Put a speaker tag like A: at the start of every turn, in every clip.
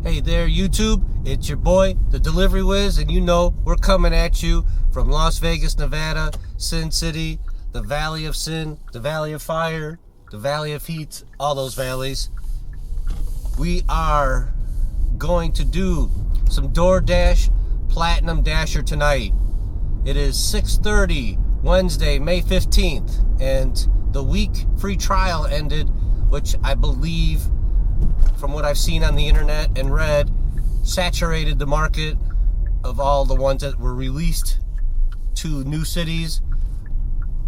A: Hey there, YouTube. It's your boy, the Delivery Wiz, and you know we're coming at you from Las Vegas, Nevada, Sin City, the Valley of Sin, the Valley of Fire, the Valley of Heat, all those valleys. We are going to do some DoorDash Platinum Dasher tonight. It is 6:30, Wednesday, May 15th, and the week free trial ended, which I believe, from what I've seen on the internet and read, saturated the market of all the ones that were released to new cities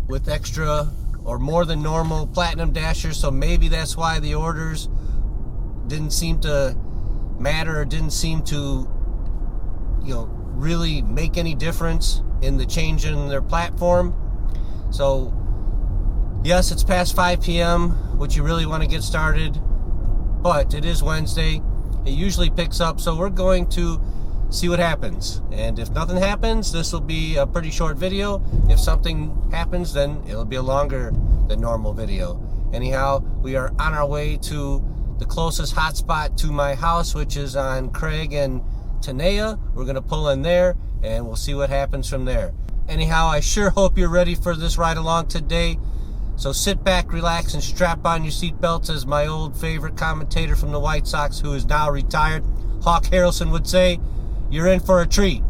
A: with extra or more than normal Platinum Dashers. So maybe that's why the orders didn't seem to matter, or didn't seem to, really make any difference in the change in their platform. So yes, it's past 5 p.m., which you really want to get started, but it is Wednesday. It usually picks up, so we're going to see what happens. And if nothing happens, this will be a pretty short video. If something happens, then it'll be a longer than normal video. Anyhow, we are on our way to the closest hotspot to my house, which is on Craig and Tenaya. We're gonna pull in there and we'll see what happens from there. Anyhow, I sure hope you're ready for this ride along today. So sit back, relax, and strap on your seatbelts, as my old favorite commentator from the White Sox, who is now retired, Hawk Harrelson, would say. You're in for a treat.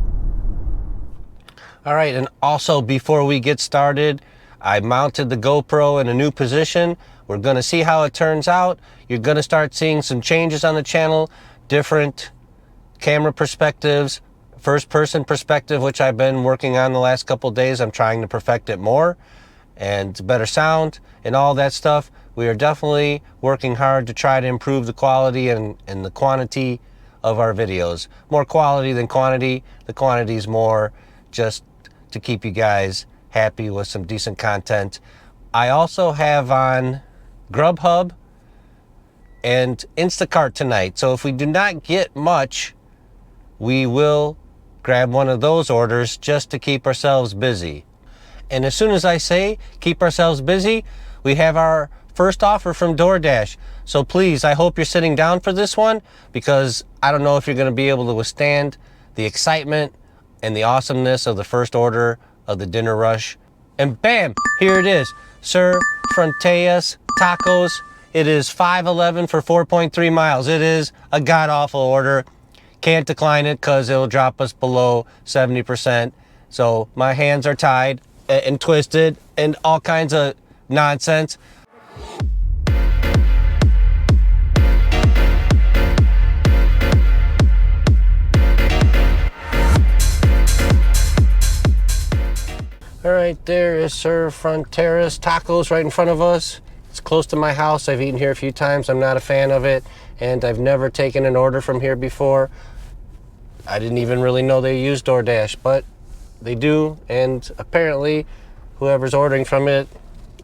A: All right, and also before we get started, I mounted the GoPro in a new position. We're gonna see how it turns out. You're gonna start seeing some changes on the channel, different camera perspectives, first person perspective, which I've been working on the last couple of days. I'm trying to perfect it more, and better sound and all that stuff. We are definitely working hard to try to improve the quality and the quantity of our videos. More quality than quantity. The quantity is more just to keep you guys happy with some decent content. I also have on Grubhub and Instacart tonight. So if we do not get much, we will grab one of those orders just to keep ourselves busy. And as soon as I say keep ourselves busy, we have our first offer from DoorDash. So please, I hope you're sitting down for this one, because I don't know if you're going to be able to withstand the excitement and the awesomeness of the first order of the dinner rush. And bam, here it is. Sir Fronteras Tacos. It is $5.11 for 4.3 miles. It is a god-awful order. Can't decline it because it'll drop us below 70%. So my hands are tied and twisted and all kinds of nonsense. All right, there is Sir Fronteras Tacos right in front of us. It's close to my house. I've eaten here a few times. I'm not a fan of it, and I've never taken an order from here before. I didn't even really know they used DoorDash, but they do, and apparently whoever's ordering from it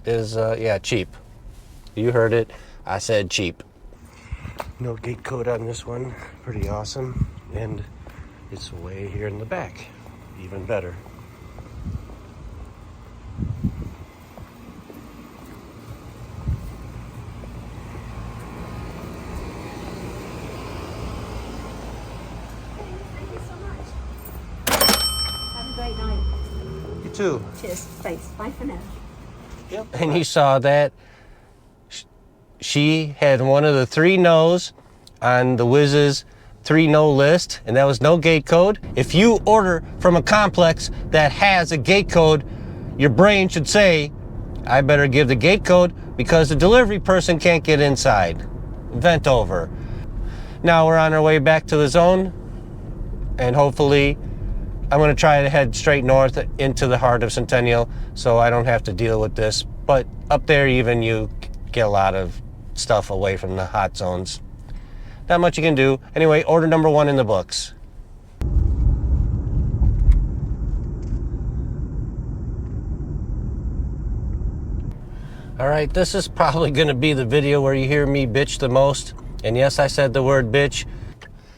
A: is, cheap. You heard it. I said cheap. No gate code on this one. Pretty awesome. And it's way here in the back. Even better.
B: Great night.
A: You too.
B: Cheers. Thanks. Bye for now.
A: Yep. And you saw that she had one of the 3 no's on the Wiz's 3 no list, and that was no gate code. If you order from a complex that has a gate code, your brain should say, I better give the gate code because the delivery person can't get inside. Vent over. Now we're on our way back to the zone, and hopefully I'm going to try to head straight north into the heart of Centennial so I don't have to deal with this. But up there, even you get a lot of stuff away from the hot zones. Not much you can do. Anyway, order number 1 in the books. All right, this is probably going to be the video where you hear me bitch the most. And yes, I said the word bitch.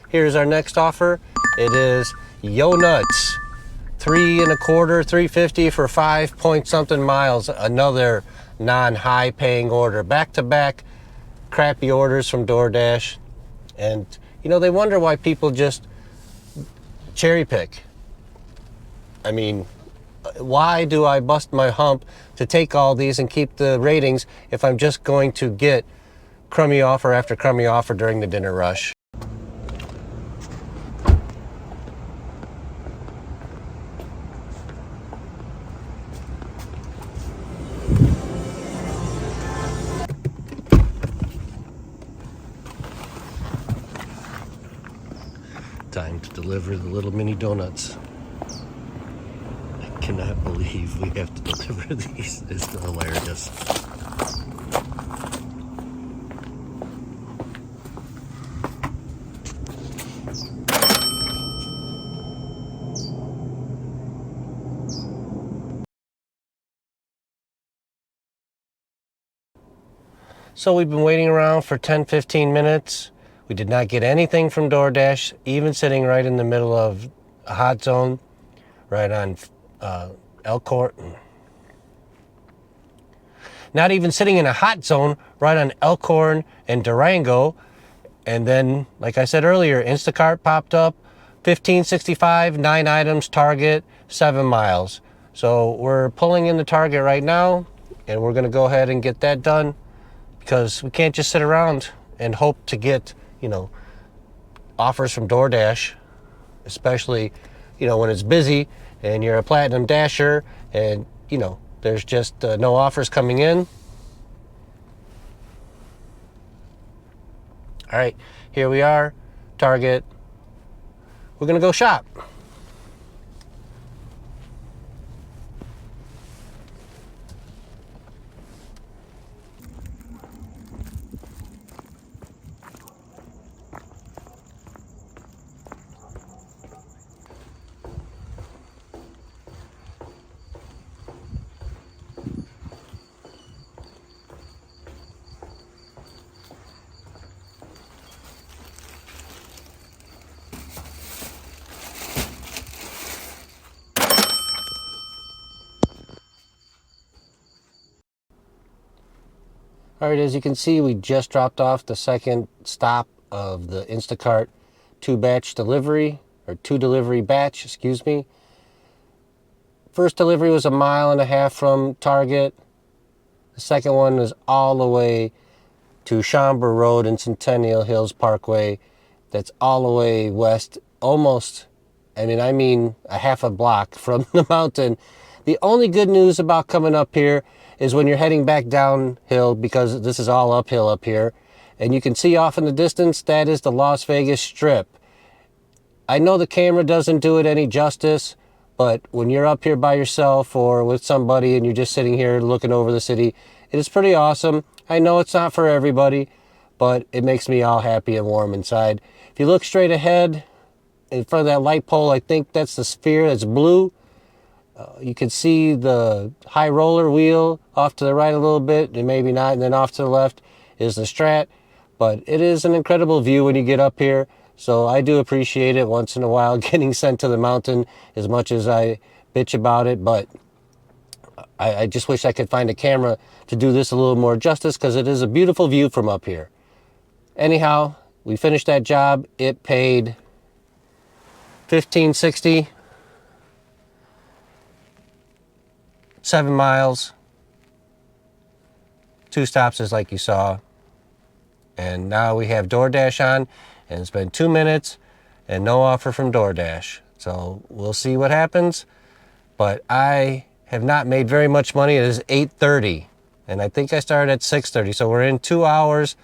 A: Here's our next offer. It is Yo Nuts, $3.25, $3.50 for 5 point something miles. Another non-high paying order. Back to back crappy orders from DoorDash. And You know, they wonder why people just cherry pick. I mean, why do I bust my hump to take all these and keep the ratings if I'm just going to get crummy offer after crummy offer during the dinner rush? Time to deliver the little mini donuts. I cannot believe we have to deliver these. It's hilarious. So we've been waiting around for 10-15 minutes. We did not get anything from DoorDash, even sitting right in the middle of a hot zone, right on Elkhorn. Not even sitting in a hot zone, right on Elkhorn and Durango. And then, like I said earlier, Instacart popped up, 1565, 9 items, Target, 7 miles. So we're pulling in the Target right now, and we're gonna go ahead and get that done, because we can't just sit around and hope to get, you know, offers from DoorDash, especially, you know, when it's busy and you're a Platinum Dasher and, you know, there's just no offers coming in. All right, here we are, Target. We're gonna go shop. All right, as you can see, we just dropped off the second stop of the Instacart two delivery batch, excuse me. First delivery was 1.5 miles from Target. The second one was all the way to Schomburg Road and Centennial Hills Parkway. That's all the way west, almost, I mean a half a block from the mountain. The only good news about coming up here is when you're heading back downhill, because this is all uphill up here, and you can see off in the distance, that is the Las Vegas Strip. I know the camera doesn't do it any justice, but when you're up here by yourself or with somebody and you're just sitting here looking over the city, it is pretty awesome. I know it's not for everybody, but it makes me all happy and warm inside. If you look straight ahead in front of that light pole, I think that's the sphere that's blue. You can see the high roller wheel off to the right a little bit, and maybe not, and then off to the left is the Strat. But it is an incredible view when you get up here, so I do appreciate it once in a while getting sent to the mountain, as much as I bitch about it. But I just wish I could find a camera to do this a little more justice, because it is a beautiful view from up here. Anyhow, we finished that job. It paid $15.60. 7 miles, 2 stops is like you saw. And now we have DoorDash on, and it's been 2 minutes and no offer from DoorDash. So we'll see what happens. But I have not made very much money. It is 8:30, and I think I started at 6:30. So we're in 2 hours,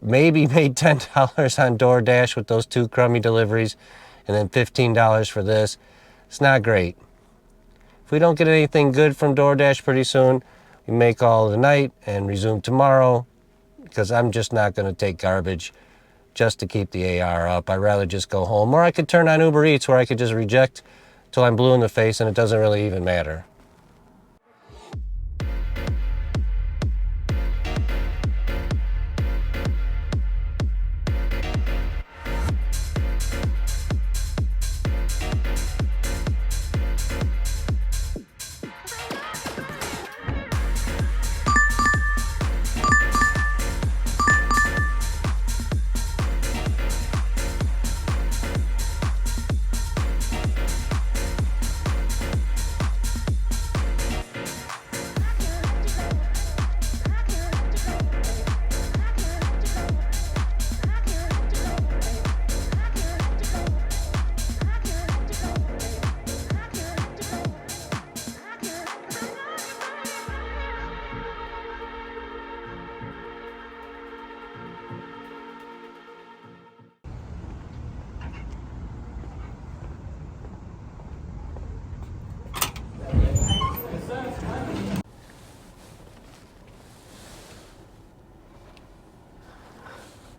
A: maybe made $10 on DoorDash with those 2 crummy deliveries, and then $15 for this. It's not great. If we don't get anything good from DoorDash pretty soon, we may call it a night and resume tomorrow, because I'm just not going to take garbage just to keep the AR up. I'd rather just go home. Or I could turn on UberEats, where I could just reject till I'm blue in the face and it doesn't really even matter.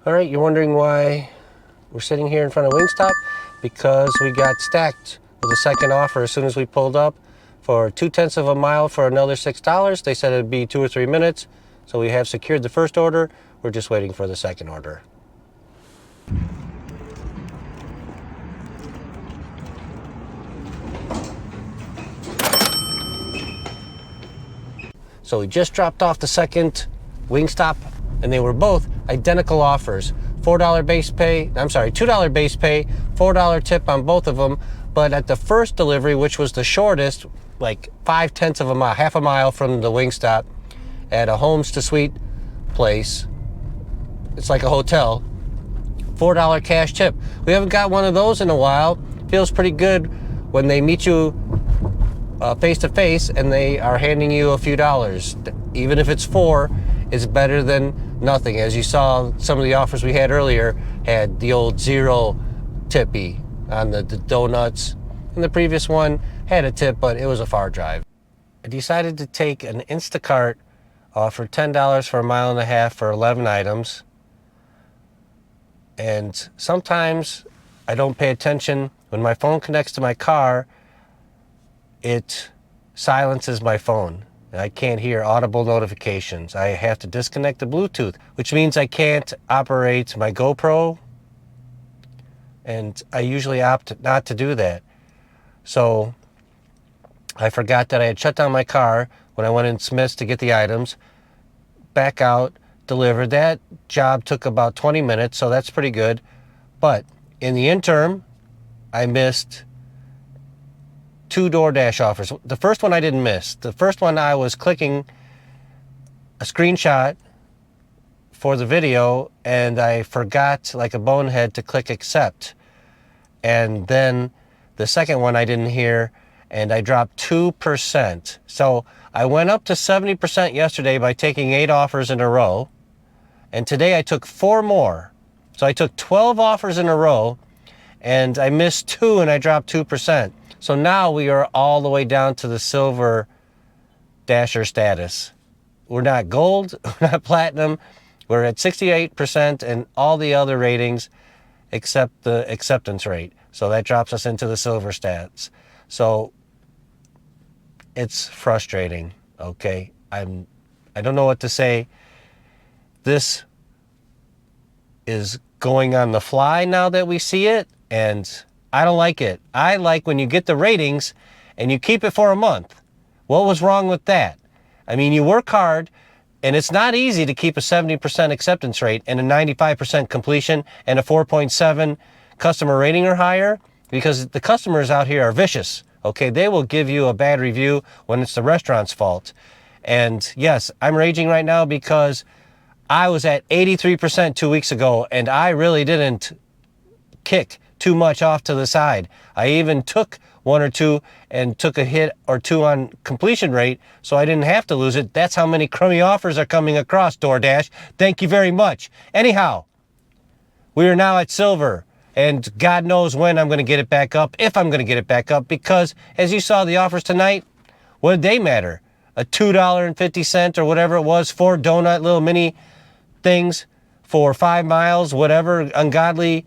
A: All right, you're wondering why we're sitting here in front of Wingstop? Because we got stacked with a second offer as soon as we pulled up for 0.2 of a mile for another $6. They said it'd be 2 or 3 minutes. So we have secured the first order. We're just waiting for the second order. So we just dropped off the second Wingstop, and they were both identical offers. $2 base pay, $4 tip on both of them. But at the first delivery, which was the shortest, like 0.5 of a mile, half a mile from the Wingstop, at a homes to suite place, it's like a hotel, $4 cash tip. We haven't got one of those in a while. Feels pretty good when they meet you face to face and they are handing you a few dollars. Even if it's $4, it's better than nothing. As you saw, some of the offers we had earlier had the old 0 tippy on the donuts, and the previous one had a tip, but it was a far drive. I decided to take an Instacart offer, $10 for 1.5 miles for 11 items. And sometimes I don't pay attention. When my phone connects to my car, it silences my phone. I can't hear audible notifications. I have to disconnect the Bluetooth, which means I can't operate my GoPro, and I usually opt not to do that. So I forgot that I had shut down my car when I went in Smith's to get the items, back out, delivered. That job took about 20 minutes, so that's pretty good. But in the interim, I missed 2 DoorDash offers. The first one I didn't miss. The first one I was clicking a screenshot for the video, and I forgot like a bonehead to click accept. And then the second one I didn't hear, and I dropped 2%. So I went up to 70% yesterday by taking 8 offers in a row. And today I took 4 more. So I took 12 offers in a row, and I missed 2 and I dropped 2%. So now we are all the way down to the silver dasher status. We're not gold, we're not platinum. We're at 68% and all the other ratings except the acceptance rate. So that drops us into the silver stats. So it's frustrating, okay? I don't know what to say. This is going on the fly now that we see it, and I don't like it. I like when you get the ratings and you keep it for a month. What was wrong with that? I mean, you work hard, and it's not easy to keep a 70% acceptance rate and a 95% completion and a 4.7 customer rating or higher, because the customers out here are vicious, okay? They will give you a bad review when it's the restaurant's fault. And yes, I'm raging right now because I was at 83% 2 weeks ago, and I really didn't kick too much off to the side. I even took 1 or 2 and took a hit or 2 on completion rate, so I didn't have to lose it. That's how many crummy offers are coming across, DoorDash. Thank you very much. Anyhow, we are now at silver, and God knows when I'm going to get it back up, if I'm going to get it back up, because as you saw the offers tonight, what did they matter? A $2.50 or whatever it was, 4 donut little mini things for 5 miles, whatever ungodly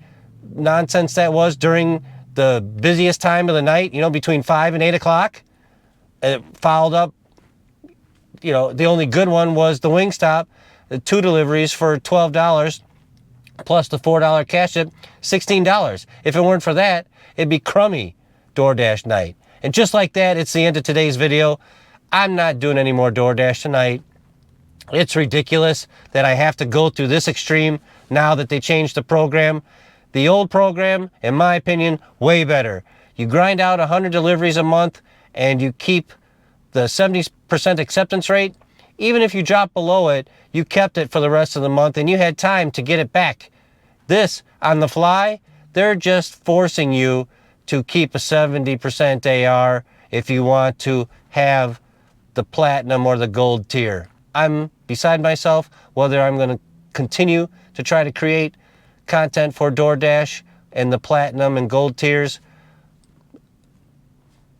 A: nonsense that was during the busiest time of the night, you know, between 5 and 8 o'clock. It followed up, you know, the only good one was the Wingstop, the 2 deliveries for $12 plus the $4 cash tip, $16. If it weren't for that, it'd be crummy DoorDash night. And just like that, it's the end of today's video. I'm not doing any more DoorDash tonight. It's ridiculous that I have to go through this extreme now that they changed the program. The old program, in my opinion, way better. You grind out 100 deliveries a month and you keep the 70% acceptance rate. Even if you drop below it, you kept it for the rest of the month and you had time to get it back. This, on the fly, they're just forcing you to keep a 70% AR if you want to have the platinum or the gold tier. I'm beside myself whether I'm going to continue to try to create content for DoorDash and the platinum and gold tiers.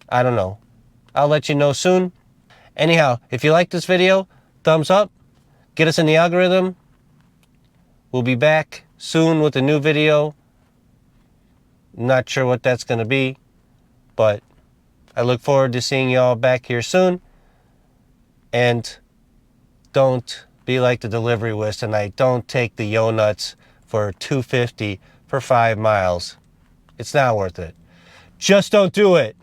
A: I don't know. I'll let you know soon. Anyhow, if you like this video, thumbs up. Get us in the algorithm. We'll be back soon with a new video. Not sure what that's going to be, but I look forward to seeing y'all back here soon. And don't be like the delivery was tonight. Don't take the yo nuts for $2.50 for 5 miles. It's not worth it. Just don't do it.